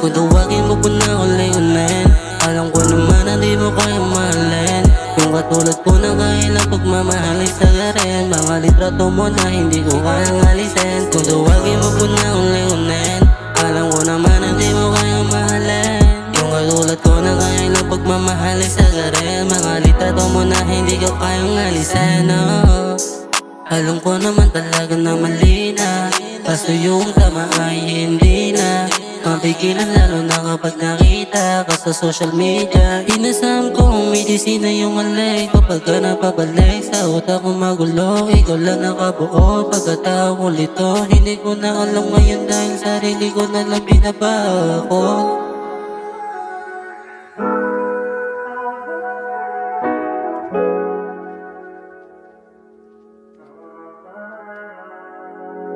Kung tawagin mo po na ako layunin, alam ko naman na di mo kaya mahalin. Yung katulad ko na kailang pagmamahal ay sagarin. Mga litrato mo na hindi ko kayang alisin. Kung tawagin mo po na ako layunin, alam ko naman na di mo kaya mahalin. Yung katulad ko na kailang pagmamahal ay sagarin. Mga litrato mo na hindi ko kayang alisin. Alam ko naman talaga na mali na, kaso yung tama ay hindi na mapigilan, lalo na kapag nakita ka sa social media. Inasam ko medisina yung alay kapag ka napabalik sa utak ko magulo. Ikaw lang nakabuo pagkatao ko lito. Hindi ko na alam ngayon dahil sarili ko na lang binabago ko.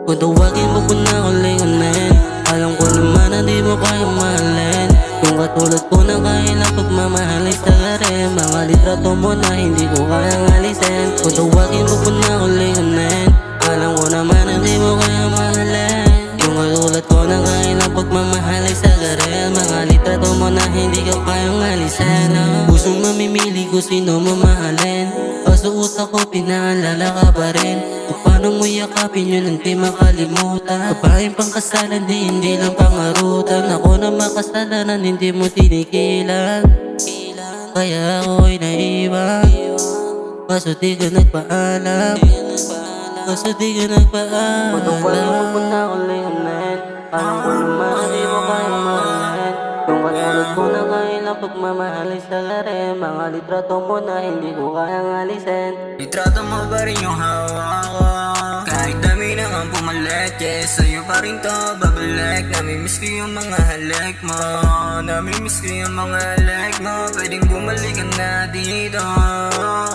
Kung tawagin mo po na ako layunin, alam ko naman na di mo kaya mahalin. Yung katulad ko na kailang pagmamahal ay sagarin. Mga litrato mo na hindi ko kayang alisin. Kung tawagin mo po na ako layunin, alam ko naman na di mo kaya mahalin. Yung katulad ko na kailang pagmamahal ay sagarin. Mga litrato mo na hindi ko kayang alisin. Pusong mamimili ko sino mamahalin, kaso utak ko pinaalala ka pa rin. Kung paano mo yakapin yun ang di makalimutan. Babaeng pangkasalan di hindi lang pangarutan. Ako na makasalanan hindi mo tinikilan, kaya ako'y naiwan. Kaso di ka nagpaalam, kaso di ka nagpaalam. Kung tawagin mo po na ako layunin, alam ko naman na di mo kayang mahalin. Yung katulad ko na kailang pagmamahal ay sagarin. Mga litrato mo na hindi ko kayang alisin. Litrato mo ba rin yung hawak ko? Kahit dami na nga pumalit, yes, sa'yo pa rin to babalik. Namimiss ko yung mga halik mo, namimiss ko yung mga halik mo. Pwedeng bumalik ka na dito,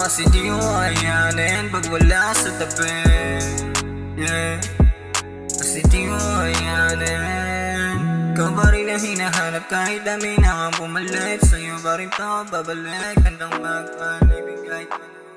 kasi di ko kayanin pag wala sa tabi, yeah. Kasi di ko kayanin. Ikaw ba rin ang hinahanap kahit dami na nga pumalit, sa'yo pa rin to babalik. Handang magpalibig kahit ano.